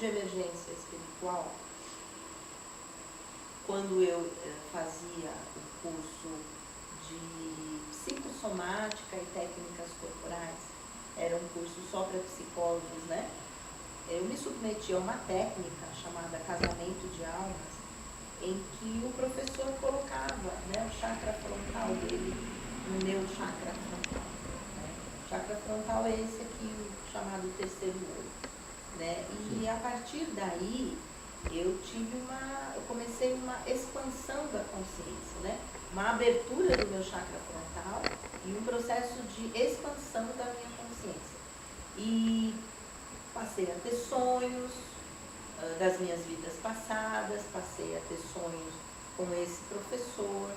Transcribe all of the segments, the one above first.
de emergência espiritual, quando eu fazia o curso de psicossomática e técnicas corporais, era um curso só para psicólogos, né? Eu me submeti a uma técnica chamada casamento de almas, em que o professor colocava, né, o chakra frontal dele no meu chakra frontal. Né? O chakra frontal é esse aqui, o chamado terceiro olho. Né? E a partir daí, eu comecei uma expansão da consciência, né? Uma abertura do meu chakra frontal e um processo de expansão da minha consciência. E passei a ter sonhos das minhas vidas passadas, passei a ter sonhos com esse professor,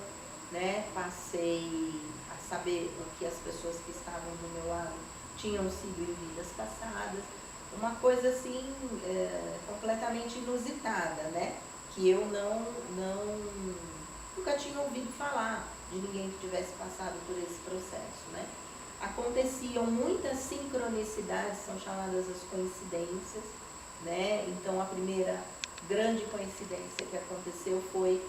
né? Passei a saber o que as pessoas que estavam do meu lado tinham sido em vidas passadas. Uma coisa assim, completamente inusitada, né? Que eu nunca tinha ouvido falar de ninguém que tivesse passado por esse processo, né? Aconteciam muitas sincronicidades, são chamadas as coincidências, né? Então, a primeira grande coincidência que aconteceu foi,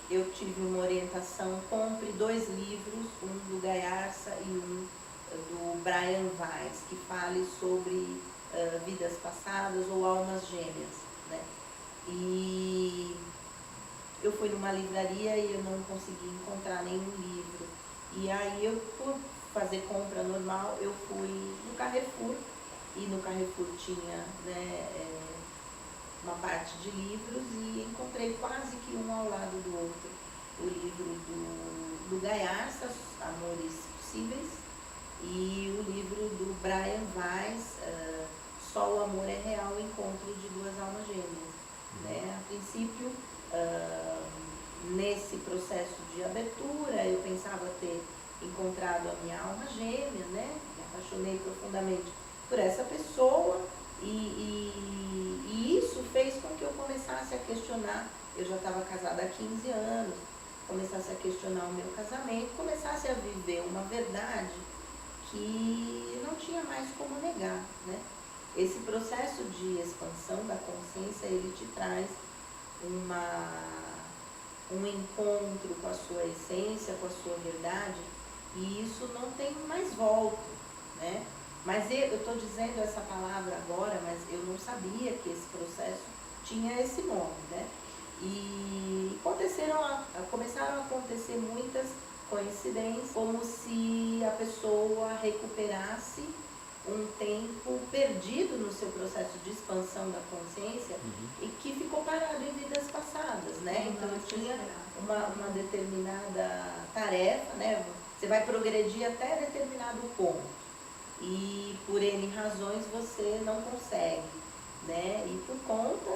eu tive uma orientação, compre 2 livros, um do Gaiarsa e um do Brian Weiss, que fale sobre vidas passadas ou almas gêmeas, né? E eu fui numa livraria e eu não consegui encontrar nenhum livro. E aí eu, por fazer compra normal, eu fui no Carrefour, e no Carrefour tinha, né, uma parte de livros, e encontrei quase que um ao lado do outro. O livro do Gaiarsa, Amores Possíveis, e o livro do Brian Weiss, Só o Amor é Real, Encontro de Duas Almas Gêmeas. Né? A princípio, nesse processo de abertura, eu pensava ter encontrado a minha alma gêmea, né? Me apaixonei profundamente por essa pessoa, e isso fez com que eu começasse a questionar. Eu já estava casada há 15 anos, começasse a questionar o meu casamento, começasse a viver uma verdade que não tinha mais como negar, né? Esse processo de expansão da consciência, ele te traz um encontro com a sua essência, com a sua verdade, e isso não tem mais volta, né? Mas eu estou dizendo essa palavra agora, mas eu não sabia que esse processo tinha esse nome, né? E começaram a acontecer muitas coincidências, como se a pessoa recuperasse um tempo perdido no seu processo de expansão da consciência, e que ficou parado em vidas passadas, né? Então eu tinha uma determinada tarefa, né? Você vai progredir até determinado ponto, e por N razões você não consegue, né? E por conta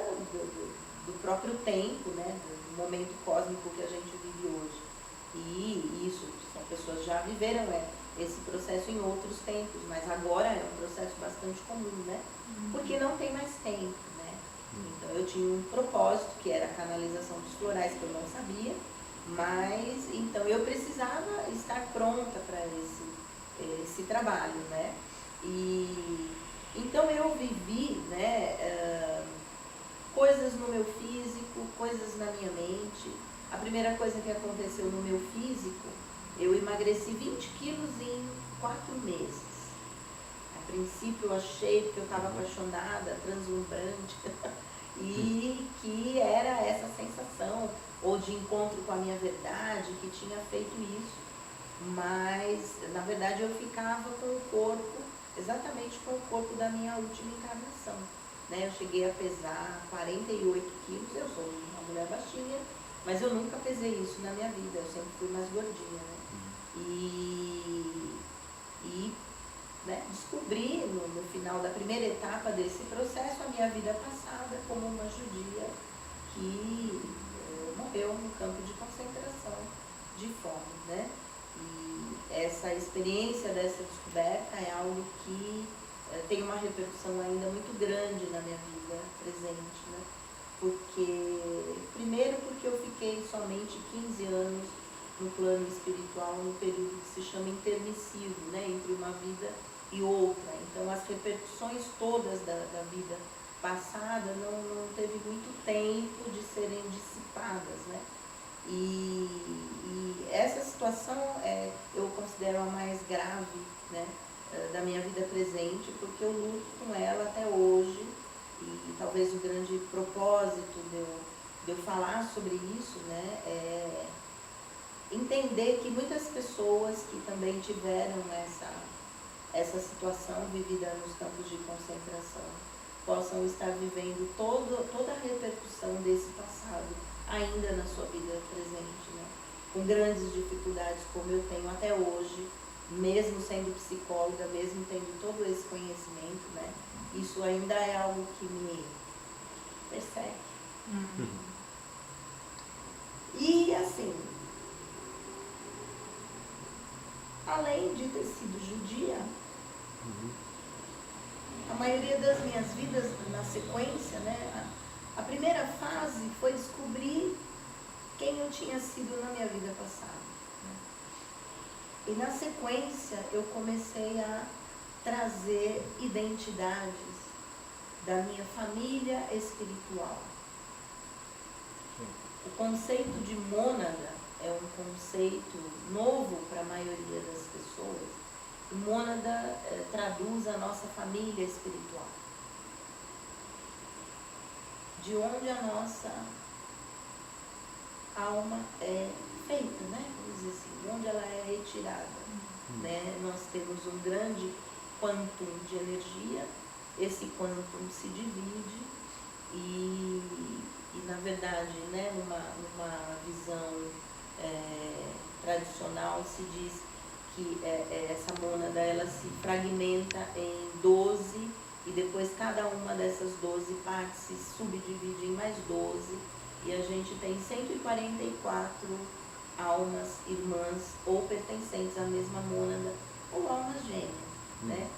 do próprio tempo, né? Do momento cósmico que a gente vive hoje. E isso, são pessoas que já viveram esse processo em outros tempos, mas agora é um processo bastante comum, né? Porque não tem mais tempo, né? Então eu tinha um propósito, que era a canalização dos florais, que eu não sabia, mas então eu precisava estar pronta para esse trabalho, né? E então eu vivi, né, coisas no meu físico, coisas na minha mente. A primeira coisa que aconteceu no meu físico, eu emagreci 20 quilos em 4 meses. A princípio eu achei que eu estava apaixonada, translumbrante, e que era essa sensação, ou de encontro com a minha verdade, que tinha feito isso. Mas, na verdade, eu ficava com o corpo, exatamente com o corpo da minha última encarnação. Né? Eu cheguei a pesar 48 quilos, eu sou uma mulher baixinha, mas eu nunca pesei isso na minha vida, eu sempre fui mais gordinha, né? E né, descobri no final da primeira etapa desse processo a minha vida passada como uma judia que morreu no campo de concentração de fome, né? E essa experiência dessa descoberta é algo que tem uma repercussão ainda muito grande na minha vida presente, né? Primeiro porque eu fiquei somente 15 anos no plano espiritual, no período que se chama intermissivo, né? Entre uma vida e outra. Então as repercussões todas da vida passada não teve muito tempo de serem dissipadas, né? E essa situação eu considero a mais grave, né, da minha vida presente, porque eu luto com ela até hoje, e talvez o grande propósito de eu falar sobre isso, né, é entender que muitas pessoas que também tiveram essa situação vivida nos campos de concentração possam estar vivendo toda a repercussão desse passado ainda na sua vida presente, né? Com grandes dificuldades, como eu tenho até hoje, mesmo sendo psicóloga, mesmo tendo todo esse conhecimento, né? Isso ainda é algo que me persegue. E assim, além de ter sido judia, a maioria das minhas vidas na sequência, né? A primeira fase foi descobrir quem eu tinha sido na minha vida passada, né? E na sequência eu comecei a trazer identidades da minha família espiritual. O conceito de mônada é um conceito novo para a maioria das pessoas. E mônada traduz a nossa família espiritual, de onde a nossa alma é feita, né? Vamos dizer assim, de onde ela é retirada, né? Nós temos um grande quantum de energia, esse quantum se divide e na verdade, né, numa visão tradicional se diz que essa mônada ela se fragmenta em 12 e depois cada uma dessas 12 partes se subdivide em mais 12 e a gente tem 144 almas irmãs ou pertencentes à mesma mônada ou almas gêmeas, né?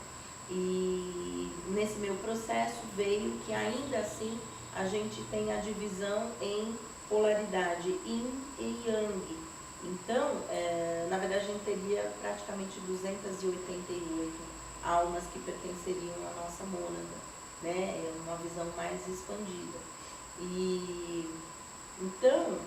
E nesse meu processo veio que ainda assim a gente tem a divisão em polaridade Yin e Yang. Então, na verdade, a gente teria praticamente 288 almas que pertenceriam à nossa mônada, né? É uma visão mais expandida. E então,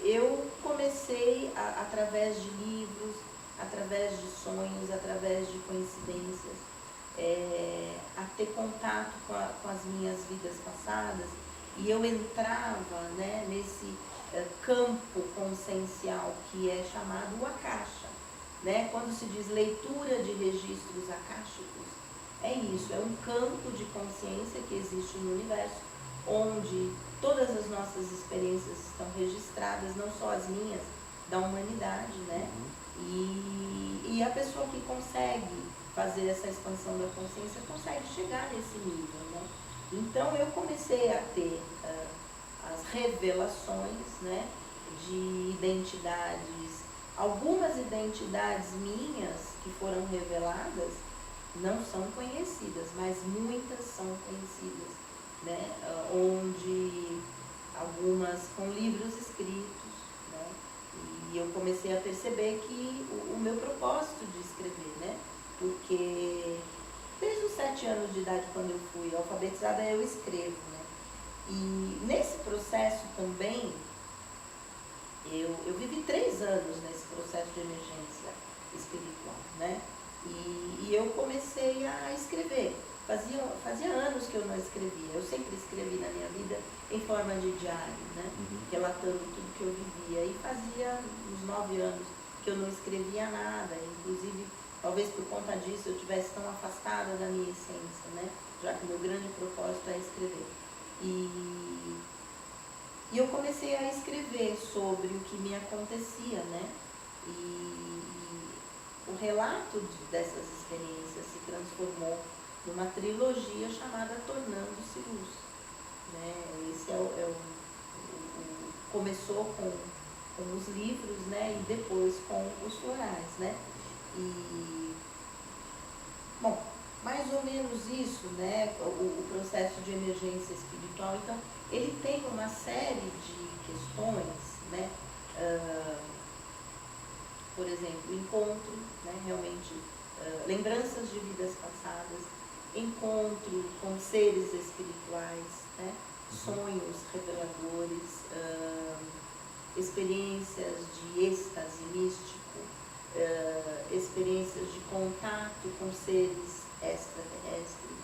eu comecei, através de livros, através de sonhos, através de coincidências, a ter contato com as minhas vidas passadas, e eu entrava, né, nesse campo consciencial que é chamado o Akasha, né? Quando se diz leitura de registros akáshicos, é isso, é um campo de consciência que existe no universo, onde todas as nossas experiências estão registradas, não só as minhas, da humanidade, né? E a pessoa que consegue fazer essa expansão da consciência consegue chegar nesse nível, né? Então eu comecei a ter as revelações, né, de identidades, algumas identidades minhas que foram reveladas não são conhecidas, mas muitas são conhecidas, né? Onde algumas com livros escritos, né? E eu comecei a perceber que o meu propósito de escrever, né? Porque desde os 7 anos de idade, quando eu fui alfabetizada, eu escrevo, né? E nesse processo também, eu vivi 3 anos nesse processo de emergência espiritual, né? E eu comecei a escrever. Fazia anos que eu não escrevia. Eu sempre escrevi na minha vida em forma de diário, né? Relatando tudo que eu vivia. E fazia uns 9 anos que eu não escrevia nada. Inclusive, talvez por conta disso eu estivesse tão afastada da minha essência, né? Já que o meu grande propósito é escrever. E eu comecei a escrever sobre o que me acontecia, né? E o relato dessas experiências se transformou numa trilogia chamada Tornando-se Luz, né? Esse começou com os livros, né? E depois com os florais, né? E, bom, mais ou menos isso, né? O processo de emergência espiritual. Então, ele tem uma série de questões, né? Por exemplo, encontro, né? Realmente, lembranças de vidas passadas, encontro com seres espirituais, né? Sonhos reveladores, experiências de êxtase místico, experiências de contato com seres extraterrestres.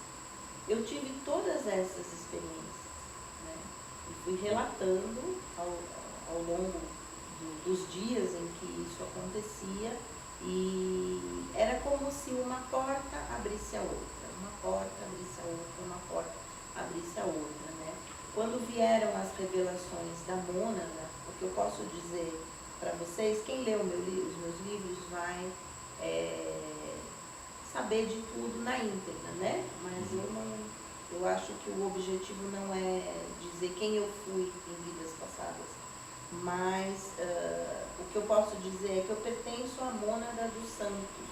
Eu tive todas essas experiências, né? E fui relatando ao longo dos dias em que isso acontecia, e era como se uma porta abrisse a outra, uma porta abrisse a outra, uma porta abrisse a outra, né? Quando vieram as revelações da mônada, o que eu posso dizer para vocês, quem lê os meus livros vai saber de tudo na íntegra, né? Mas eu acho que o objetivo não é dizer quem eu fui em vidas passadas, mas o que eu posso dizer é que eu pertenço à mônada dos santos,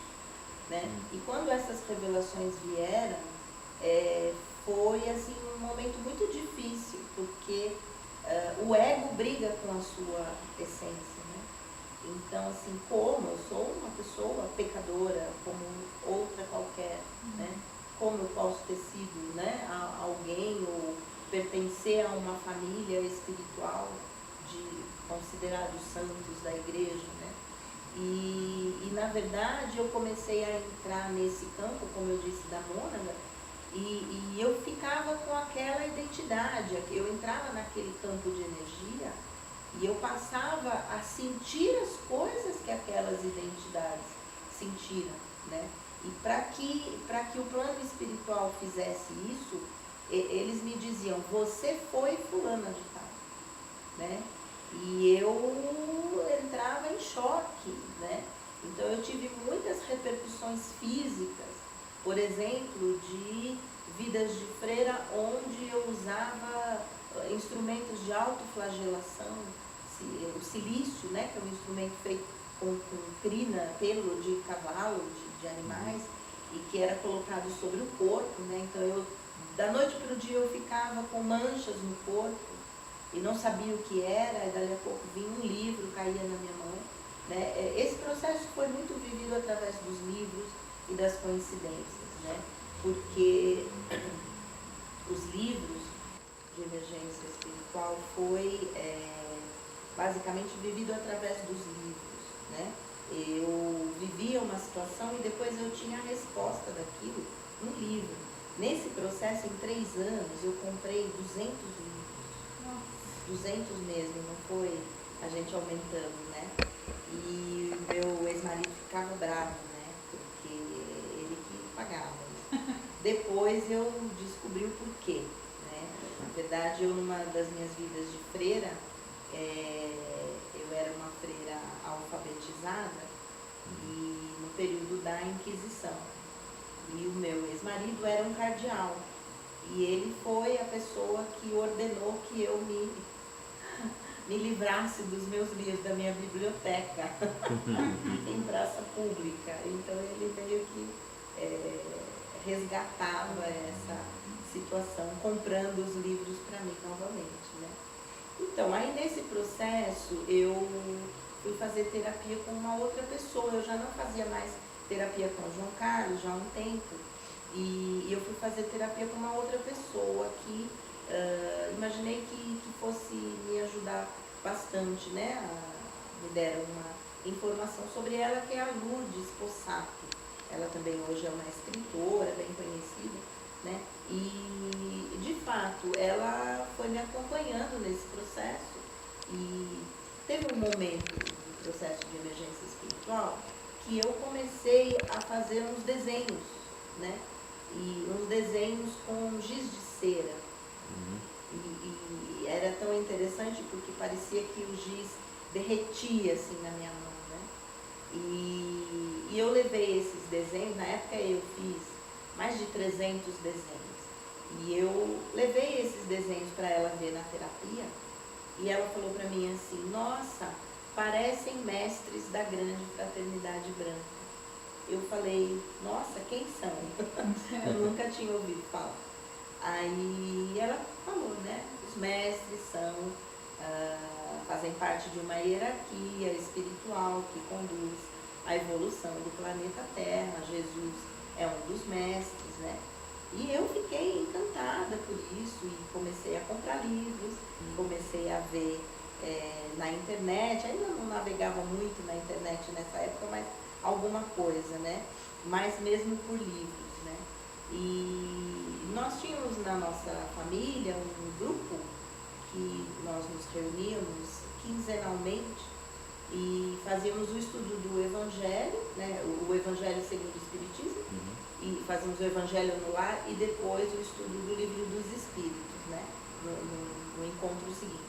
né? E quando essas revelações vieram, foi assim um momento muito difícil, porque o ego briga com a sua essência, né? Então, assim, como eu sou uma pessoa pecadora, como outra qualquer, né? Como eu posso ter sido, né, alguém ou pertencer a uma família espiritual considerados santos da igreja, né? E na verdade eu comecei a entrar nesse campo, como eu disse, da mônada, e eu ficava com aquela identidade, eu entrava naquele campo de energia e eu passava a sentir as coisas que aquelas identidades sentiram, né? E para que o plano espiritual fizesse isso, eles me diziam, você foi fulana de tal, né? E eu entrava em choque, né? Então eu tive muitas repercussões físicas, por exemplo, de vidas de freira onde eu usava instrumentos de autoflagelação, o silício, né, que é um instrumento feito com crina, pelo de cavalo, de animais, e que era colocado sobre o corpo, né? Então da noite para o dia eu ficava com manchas no corpo e não sabia o que era, e dali a pouco vinha um livro, caía na minha mão, né? Esse processo foi muito vivido através dos livros e das coincidências, né? Porque os livros de emergência espiritual foi basicamente vivido através dos livros, né? Eu vivia uma situação e depois eu tinha a resposta daquilo no livro. Nesse processo, em 3 anos, eu comprei 200 livros. 200 mesmo, não foi a gente aumentando, né? E o meu ex-marido ficava bravo, né? Porque ele que pagava. Né? Depois eu descobri o porquê, né? Na verdade, eu numa das minhas vidas de freira, eu era uma freira alfabetizada e no período da Inquisição. E o meu ex-marido era um cardeal. E ele foi a pessoa que ordenou que eu me livrasse dos meus livros, da minha biblioteca, em praça pública. Então ele meio que resgatava essa situação, comprando os livros para mim novamente, né? Então, aí nesse processo, eu fui fazer terapia com uma outra pessoa. Eu já não fazia mais terapia com o João Carlos, já há um tempo. E eu fui fazer terapia com uma outra pessoa que imaginei que fosse me ajudar bastante, né? Me deram uma informação sobre ela, que é a Lourdes Possato. Ela também hoje é uma escritora bem conhecida, né? E, de fato, ela foi me acompanhando nesse processo e teve um momento do processo de emergência espiritual que eu comecei a fazer uns desenhos, né? E uns desenhos com giz de cera. E era tão interessante porque parecia que o giz derretia assim na minha mão, né? E eu levei esses desenhos, na época eu fiz mais de 300 desenhos. E eu levei esses desenhos para ela ver na terapia e ela falou para mim assim, nossa, parecem mestres da grande fraternidade branca. Eu falei, nossa, quem são? Eu nunca tinha ouvido falar. Aí ela falou, né? Os mestres fazem parte de uma hierarquia espiritual que conduz à evolução do planeta Terra. Jesus é um dos mestres, né? E eu fiquei encantada. internet, ainda não navegava muito na internet nessa época, mas alguma coisa, né? Mas mesmo por livros, né? E nós tínhamos na nossa família um grupo que nós nos reuníamos quinzenalmente e fazíamos o estudo do Evangelho, né? O Evangelho segundo o Espiritismo, e fazíamos o Evangelho no lar e depois o estudo do Livro dos Espíritos, né? No encontro seguinte.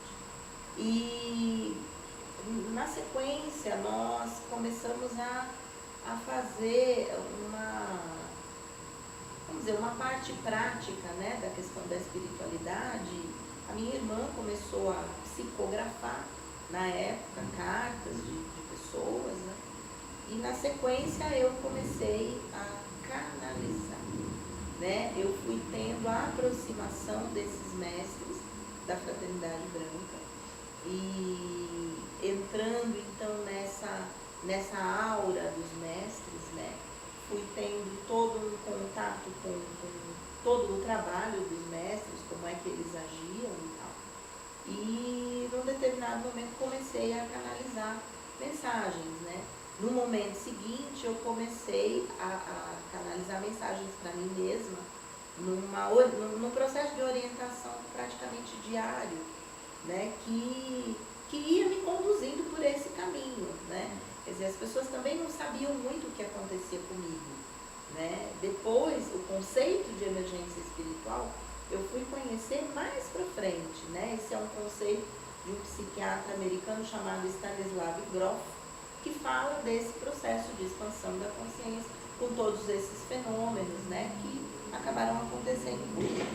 E na sequência nós começamos a fazer uma parte prática, né, da questão da espiritualidade. A minha irmã começou a psicografar, na época, cartas de pessoas, né? E na sequência eu comecei a canalizar, né? Eu fui tendo a aproximação desses mestres da Fraternidade Branca e entrando então nessa aura dos mestres, né? Fui tendo todo um contato com todo o trabalho dos mestres, como é que eles agiam e tal. E num determinado momento comecei a canalizar mensagens, né? No momento seguinte eu comecei a canalizar mensagens para mim mesma num processo de orientação praticamente diário, né? Que ia me conduzindo por esse caminho, né? Quer dizer, as pessoas também não sabiam muito o que acontecia comigo, né? Depois, o conceito de emergência espiritual, eu fui conhecer mais para frente, né? Esse é um conceito de um psiquiatra americano chamado Stanislav Grof, que fala desse processo de expansão da consciência com todos esses fenômenos, né? Que acabaram acontecendo comigo.